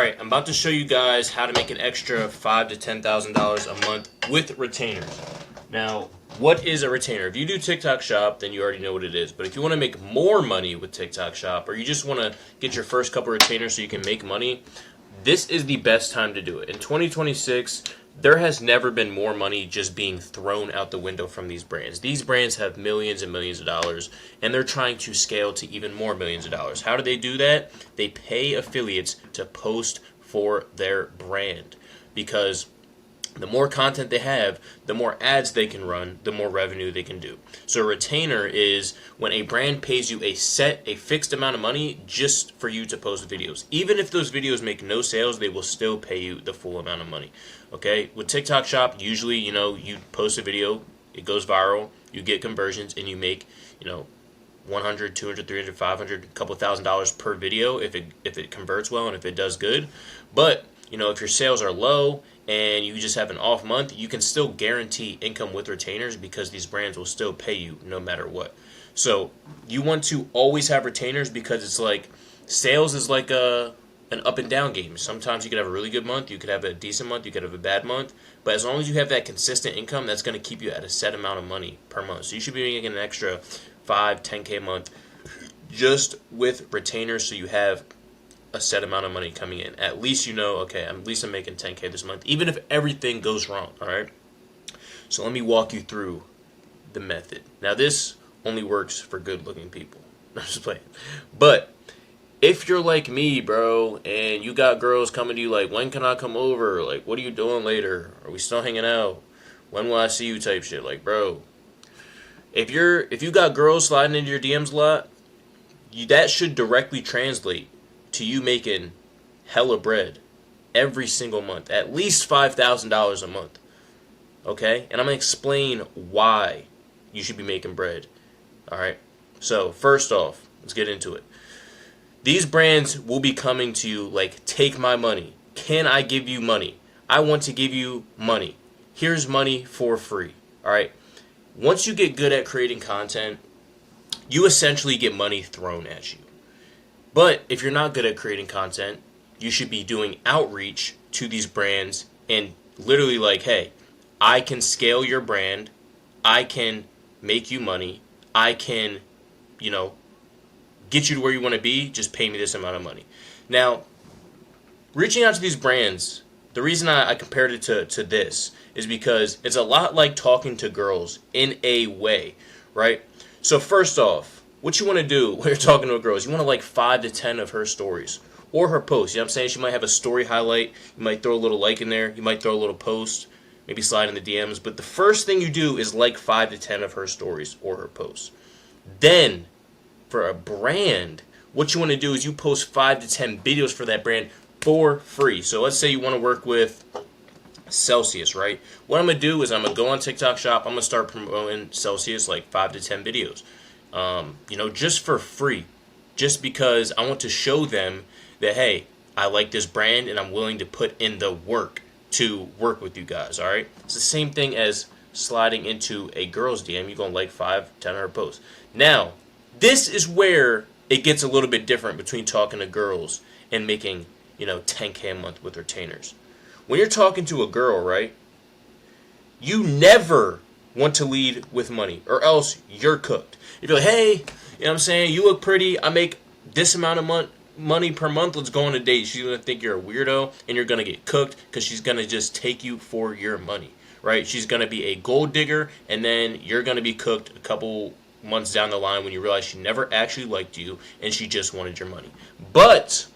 Alright, I'm about to show you guys how to make an extra $5,000 to $10,000 a month with retainers. Now, what is a retainer? If you do TikTok Shop, then you already know what it is. But if you want to make more money with TikTok Shop, or you just want to get your first couple retainers so you can make money, this is the best time to do it. In 2026, there has never been more money just being thrown out the window from these brands. These brands have millions and millions of dollars, and they're trying to scale to even more millions of dollars. How do they do that? They pay affiliates to post for their brand, because the more content they have, the more ads they can run, the more revenue they can do. So a retainer is when a brand pays you a fixed amount of money just for you to post videos. Even if those videos make no sales, they will still pay you the full amount of money. Okay? With TikTok Shop, usually, you post a video, it goes viral, you get conversions, and you make, 100, 200, 300, 500, a couple $1,000s per video if it converts well and if it does good. But, if your sales are low and you just have an off month, you can still guarantee income with retainers because these brands will still pay you no matter what. So you want to always have retainers because it's like sales is like an up and down game. Sometimes you could have a really good month, you could have a decent month, you could have a bad month. But as long as you have that consistent income, that's going to keep you at a set amount of money per month. So you should be making an extra 5, 10K a month just with retainers, so you have a set amount of money coming in. At least okay, at least I'm making 10K this month, even if everything goes wrong, all right? So let me walk you through the method. Now, this only works for good-looking people. I'm just playing. But if you're like me, bro, and you got girls coming to you like, when can I come over? Like, what are you doing later? Are we still hanging out? When will I see you type shit? Like, bro, if you got girls sliding into your DMs a lot, that should directly translate to you making hella bread every single month, at least $5,000 a month. Okay? And I'm going to explain why you should be making bread. All right? So, first off, let's get into it. These brands will be coming to you like, take my money. Can I give you money? I want to give you money. Here's money for free. All right? Once you get good at creating content, you essentially get money thrown at you. But if you're not good at creating content, you should be doing outreach to these brands and literally like, hey, I can scale your brand. I can make you money. I can, get you to where you want to be. Just pay me this amount of money. Now, reaching out to these brands, the reason I compared it to this is because it's a lot like talking to girls in a way, right? So first off, what you want to do when you're talking to a girl is you want to like 5 to 10 of her stories or her posts. You know what I'm saying? She might have a story highlight. You might throw a little like in there. You might throw a little post, maybe slide in the DMs. But the first thing you do is like 5 to 10 of her stories or her posts. Then, for a brand, what you want to do is you post 5 to 10 videos for that brand for free. So let's say you want to work with Celsius, right? What I'm going to do is I'm going to go on TikTok Shop. I'm going to start promoting Celsius like 5 to 10 videos. Just for free, just because I want to show them that, hey, I like this brand and I'm willing to put in the work to work with you guys, all right? It's the same thing as sliding into a girl's DM. You're going to like 5, 10 of her posts. Now, this is where it gets a little bit different between talking to girls and making, 10K a month with retainers. When you're talking to a girl, right, you never want to lead with money, or else you're cooked. If you're like, hey, you know what I'm saying, you look pretty, I make this amount of money per month, let's go on a date. She's going to think you're a weirdo, and you're going to get cooked because she's going to just take you for your money, right? She's going to be a gold digger, and then you're going to be cooked a couple months down the line when you realize she never actually liked you, and she just wanted your money. But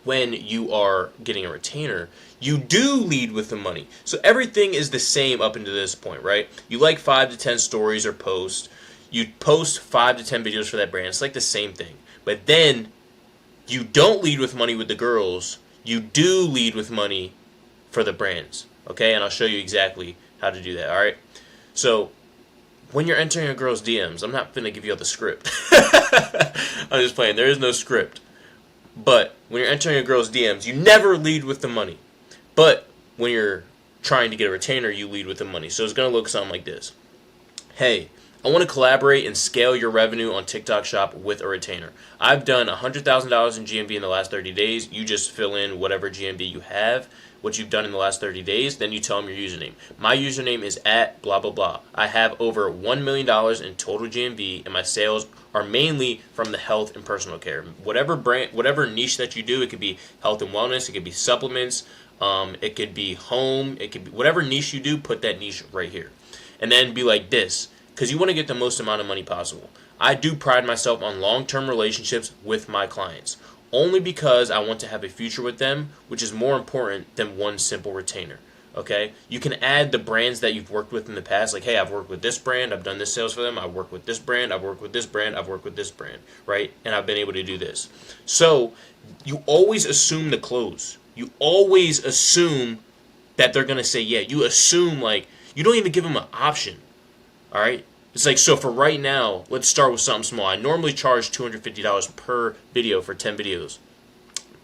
when you are getting a retainer, you do lead with the money. So everything is the same up until this point, right? You like 5 to 10 stories or posts. You post 5 to 10 videos for that brand. It's like the same thing. But then you don't lead with money with the girls. You do lead with money for the brands. Okay? And I'll show you exactly how to do that. All right? So when you're entering a girl's DMs, I'm not going to give you all the script. I'm just playing. There is no script. But when you're entering a girl's DMs, you never lead with the money. But when you're trying to get a retainer, you lead with the money. So it's going to look something like this. Hey, I want to collaborate and scale your revenue on TikTok Shop with a retainer. I've done $100,000 in GMV in the last 30 days. You just fill in whatever GMV you have, what you've done in the last 30 days, then you tell them your username. My username is at blah, blah, blah. I have over $1 million in total GMV, and my sales are mainly from the health and personal care. Whatever brand, whatever niche that you do, it could be health and wellness, it could be supplements, it could be home, it could be whatever niche you do, put that niche right here. And then be like this, because you want to get the most amount of money possible. I do pride myself on long-term relationships with my clients, only because I want to have a future with them, which is more important than one simple retainer. Okay? You can add the brands that you've worked with in the past, like, hey, I've worked with this brand, I've done this sales for them, I've worked with this brand, I've worked with this brand, I've worked with this brand, right? And I've been able to do this. So, you always assume the close. You always assume that they're going to say yeah. You assume, like, you don't even give them an option. All right? It's like, so for right now, let's start with something small. I normally charge $250 per video for 10 videos.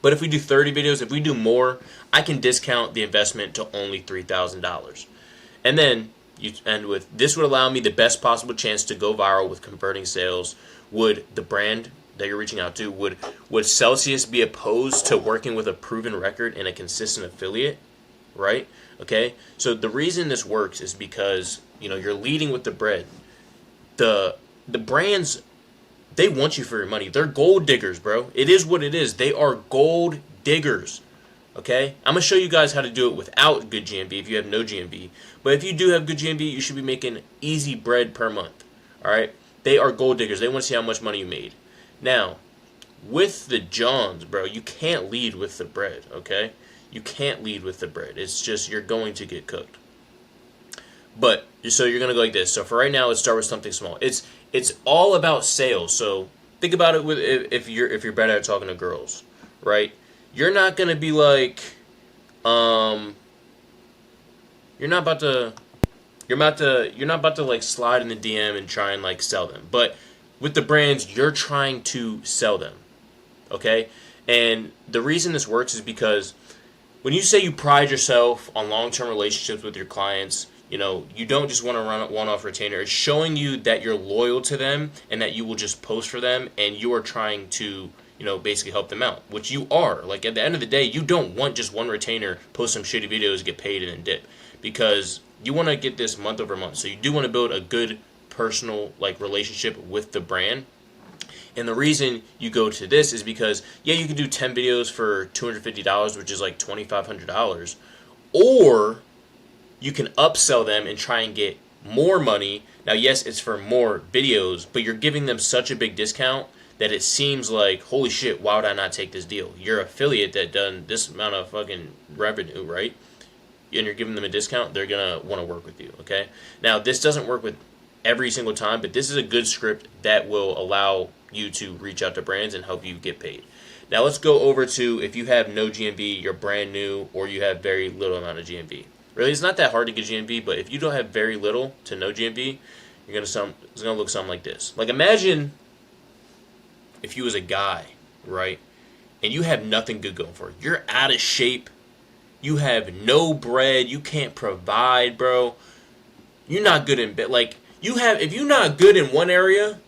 But if we do 30 videos, if we do more, I can discount the investment to only $3,000. And then you end with, this would allow me the best possible chance to go viral with converting sales. Would the brand that you're reaching out to, would Celsius be opposed to working with a proven record and a consistent affiliate? Right? Okay? So the reason this works is because, you're leading with the bread. The brands, they want you for your money. They're gold diggers, bro. It is what it is. They are gold diggers. Okay? I'm going to show you guys how to do it without good GMV if you have no GMV. But if you do have good GMV, you should be making easy bread per month. Alright? They are gold diggers. They want to see how much money you made. Now, with the Johns, bro, you can't lead with the bread, okay? You can't lead with the bread. It's just, you're going to get cooked. But, so you're going to go like this. So for right now, let's start with something small. It's all about sales. So think about it with if you're better at talking to girls, right? You're not going to be like, you're not about to like slide in the DM and try and like sell them. But with the brands, you're trying to sell them, okay? And the reason this works is because when you say you pride yourself on long-term relationships with your clients, you don't just want to run a one-off retainer. It's showing you that you're loyal to them and that you will just post for them and you are trying to, basically help them out, which you are. Like, at the end of the day, you don't want just one retainer, post some shitty videos, get paid, and then dip. Because you want to get this month over month. So you do want to build a good personal, relationship with the brand. And the reason you go to this is because, yeah, you can do 10 videos for $250, which is like $2,500. Or you can upsell them and try and get more money. Now, yes, it's for more videos, but you're giving them such a big discount that it seems like, holy shit, why would I not take this deal? You're an affiliate that done this amount of fucking revenue, right? And you're giving them a discount, they're going to want to work with you, okay? Now, this doesn't work with every single time, but this is a good script that will allow you to reach out to brands and help you get paid. Now, let's go over to if you have no GMV, you're brand new, or you have very little amount of GMV. Really, it's not that hard to get GMV, but if you don't have very little to no GMV, it's gonna look something like this. Like, imagine if you was a guy, right, and you have nothing good going for you. You're out of shape. You have no bread. You can't provide, bro. You're not good in bed. Like, if you're not good in one area,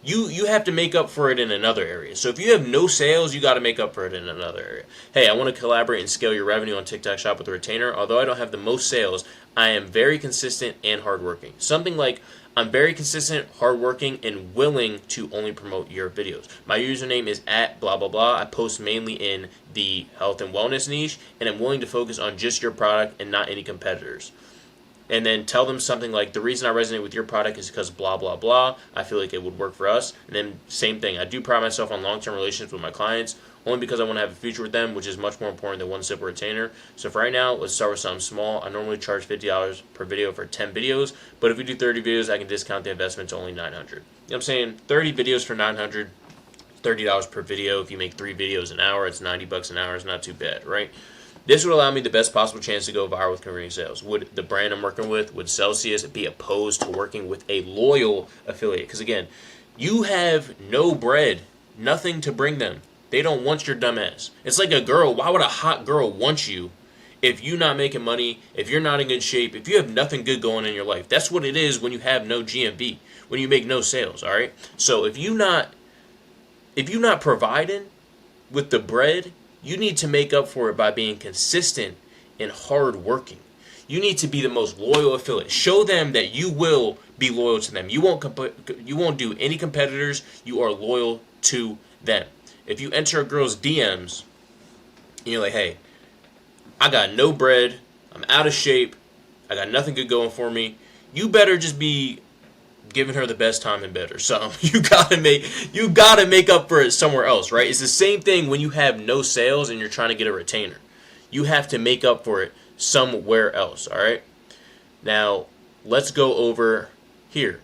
you have to make up for it in another area. So if you have no sales, you got to make up for it in another area. Hey, I want to collaborate and scale your revenue on TikTok Shop with a retainer. Although I don't have the most sales, I am very consistent and hardworking. Something like, I'm very consistent, hardworking, and willing to only promote your videos. My username is at blah, blah, blah. I post mainly in the health and wellness niche, and I'm willing to focus on just your product and not any competitors. And then tell them something like, the reason I resonate with your product is because blah, blah, blah. I feel like it would work for us. And then same thing. I do pride myself on long-term relationships with my clients, only because I want to have a future with them, which is much more important than one simple retainer. So for right now, let's start with something small. I normally charge $50 per video for 10 videos. But if we do 30 videos, I can discount the investment to only $900. You know what I'm saying? 30 videos for $900, $30 per video. If you make 3 videos an hour, it's $90 an hour. It's not too bad, right? This would allow me the best possible chance to go viral with converting sales. Would the brand I'm working with, would Celsius be opposed to working with a loyal affiliate? Because again, you have no bread, nothing to bring them. They don't want your dumb ass. It's like a girl. Why would a hot girl want you if you're not making money, if you're not in good shape, if you have nothing good going in your life. That's what it is when you have no GMV, when you make no sales, all right? So if you're not providing with the bread, you need to make up for it by being consistent and hard working. You need to be the most loyal affiliate. Show them that you will be loyal to them. You won't do any competitors. You are loyal to them. If you enter a girl's DMs and you're like, hey, I got no bread, I'm out of shape, I got nothing good going for me, you better just be giving her the best time in bed or something. You gotta make up for it somewhere else, right? It's the same thing when you have no sales and you're trying to get a retainer. You have to make up for it somewhere else, all right? Now, let's go over here.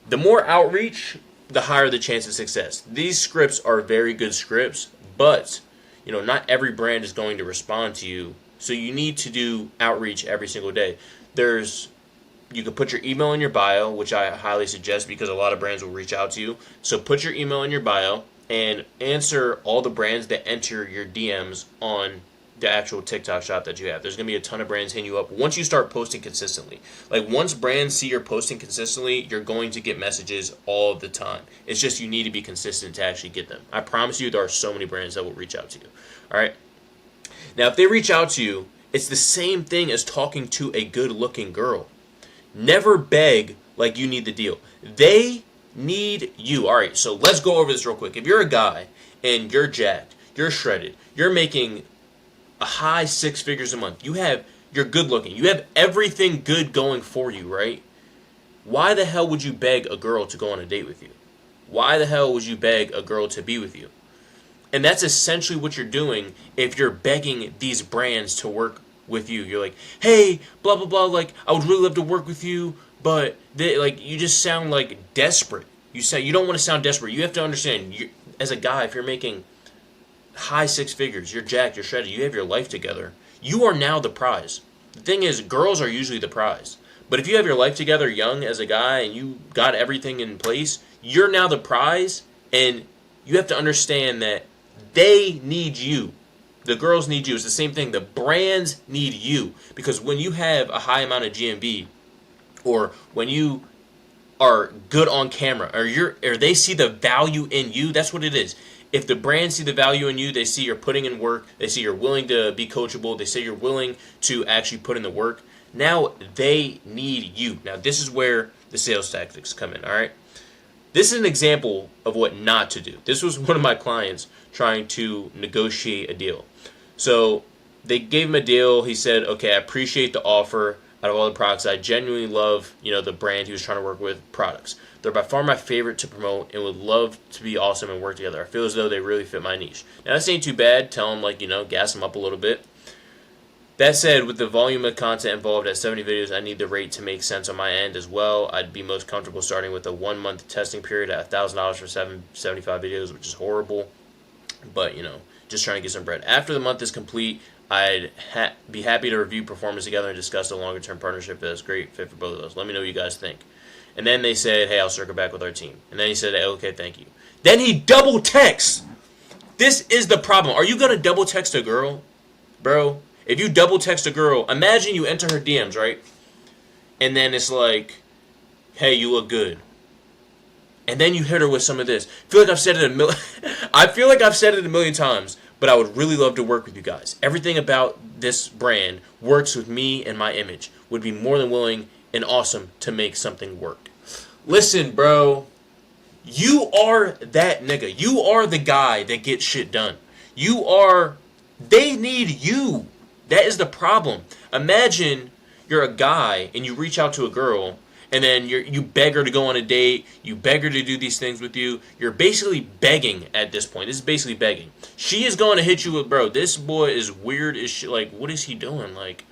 The more outreach, the higher the chance of success. These scripts are very good scripts, but not every brand is going to respond to you. So you need to do outreach every single day. You can put your email in your bio, which I highly suggest because a lot of brands will reach out to you. So put your email in your bio and answer all the brands that enter your DMs on the actual TikTok shop that you have. There's going to be a ton of brands hitting you up once you start posting consistently. Like once brands see you're posting consistently, you're going to get messages all the time. It's just you need to be consistent to actually get them. I promise you there are so many brands that will reach out to you. All right? Now, if they reach out to you, it's the same thing as talking to a good-looking girl. Never beg like you need the deal. They need you. All right, so let's go over this real quick. If you're a guy and you're jacked, you're shredded, you're making a high 6 figures a month, you're good looking, you have everything good going for you, right? Why the hell would you beg a girl to go on a date with you? Why the hell would you beg a girl to be with you? And that's essentially what you're doing if you're begging these brands to work with you. You're like, hey, blah, blah, blah, like, I would really love to work with you, but you just sound like desperate. You don't want to sound desperate. You have to understand, as a guy, if you're making high 6 figures, you're jacked, you're shredded, you have your life together, you are now the prize. The thing is, girls are usually the prize. But if you have your life together young as a guy and you got everything in place, you're now the prize, and you have to understand that they need you. The girls need you. It's the same thing. The brands need you. Because when you have a high amount of GMV, or when you are good on camera, or they see the value in you, that's what it is. If the brands see the value in you, they see you're putting in work, they see you're willing to be coachable, they say you're willing to actually put in the work, now they need you. Now this is where the sales tactics come in, all right? This is an example of what not to do. This was one of my clients trying to negotiate a deal. So they gave him a deal. He said, okay, I appreciate the offer. Out of all the products, I genuinely love, the brand he was trying to work with, products. They're by far my favorite to promote and would love to be awesome and work together. I feel as though they really fit my niche. Now, this ain't too bad. Tell them, gas them up a little bit. That said, with the volume of content involved at 70 videos, I need the rate to make sense on my end as well. I'd be most comfortable starting with a 1-month testing period at $1,000 for 75 videos, which is horrible. But, just trying to get some bread. After the month is complete, I'd be happy to review performance together and discuss a longer-term partnership that's a great fit for both of us. Let me know what you guys think. And then they said, hey, I'll circle back with our team. And then he said, hey, okay, thank you. Then he double texts. This is the problem. Are you going to double text a girl? Bro, if you double text a girl, imagine you enter her DMs, right? And then it's like, hey, you look good. And then you hit her with some of this. I feel like I've said it a million times, but I would really love to work with you guys. Everything about this brand works with me and my image. Would be more than willing and awesome to make something work. Listen, bro. You are that nigga. You are the guy that gets shit done. They need you. That is the problem. Imagine you're a guy and you reach out to a girl and then you beg her to go on a date, you beg her to do these things with you. You're basically begging at this point. This is basically begging. She is going to hit you with, bro, this boy is weird as shit. Like, what is he doing? Like,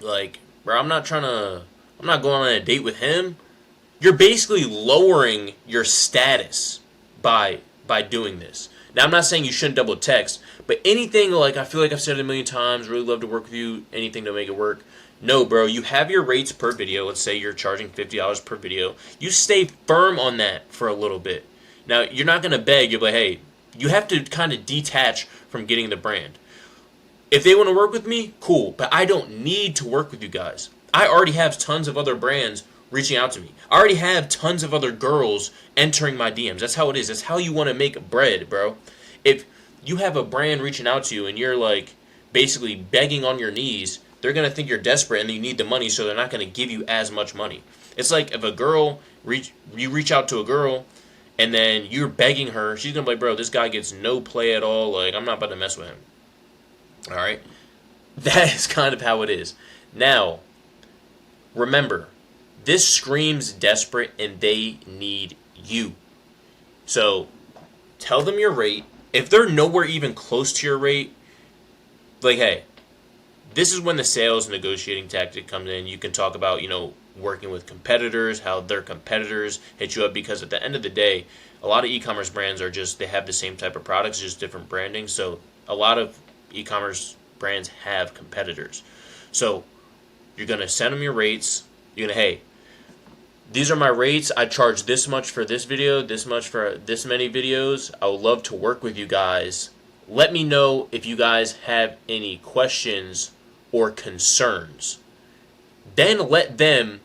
bro, I'm not going on a date with him. You're basically lowering your status by doing this. Now, I'm not saying you shouldn't double text, but anything like, I feel like I've said it a million times, really love to work with you, anything to make it work. No, bro, you have your rates per video. Let's say you're charging $50 per video. You stay firm on that for a little bit. Now, you're not going to beg. You'll be like, hey, you have to kind of detach from getting the brand. If they want to work with me, cool. But I don't need to work with you guys. I already have tons of other brands reaching out to me. I already have tons of other girls entering my DMs. That's how it is. That's how you want to make bread, bro. If you have a brand reaching out to you and you're like basically begging on your knees, they're going to think you're desperate and you need the money, so they're not going to give you as much money. It's like if you reach out to a girl and then you're begging her, she's going to be like, bro, this guy gets no play at all. Like, I'm not about to mess with him. All right? That is kind of how it is. Now, remember, this screams desperate and they need you. So, tell them your rate. If they're nowhere even close to your rate, like, hey, this is when the sales negotiating tactic comes in. You can talk about, working with competitors, how their competitors hit you up, because at the end of the day, a lot of e-commerce brands are just, they have the same type of products, just different branding. So a lot of e-commerce brands have competitors. So you're going to send them your rates. You're going to, hey, these are my rates. I charge this much for this video, this much for this many videos. I would love to work with you guys. Let me know if you guys have any questions or concerns. Then let them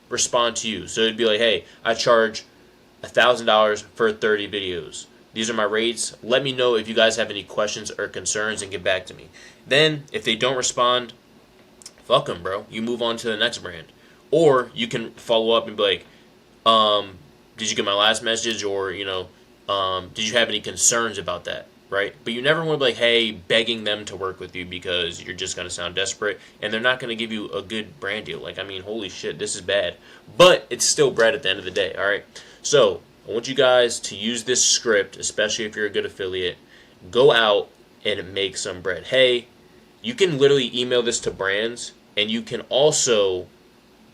respond to you. So it'd be like, hey, I charge $1,000 for 30 videos. These are my rates. Let me know if you guys have any questions or concerns and get back to me. Then, if they don't respond, fuck them, bro. You move on to the next brand. Or you can follow up and be like, did you get my last message? Or, did you have any concerns about that? Right? But you never want to be like, hey, begging them to work with you, because you're just going to sound desperate and they're not going to give you a good brand deal. Like, I mean, holy shit, this is bad. But it's still bread at the end of the day, all right? So I want you guys to use this script, especially if you're a good affiliate. Go out and make some bread. Hey, you can literally email this to brands, and you can also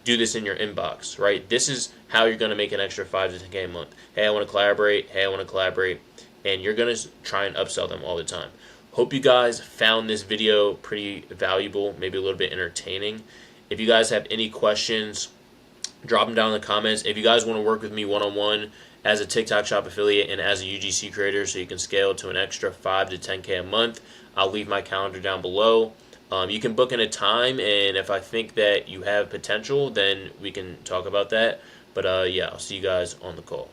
do this in your inbox, right? This is how you're going to make an extra 5 to 10K a month. Hey, I want to collaborate. Hey, I want to collaborate. And you're going to try and upsell them all the time. Hope you guys found this video pretty valuable, maybe a little bit entertaining. If you guys have any questions, drop them down in the comments. If you guys want to work with me one-on-one as a TikTok Shop affiliate and as a UGC creator, so you can scale to an extra 5 to 10K a month, I'll leave my calendar down below. You can book in a time, and if I think that you have potential, then we can talk about that. But yeah, I'll see you guys on the call.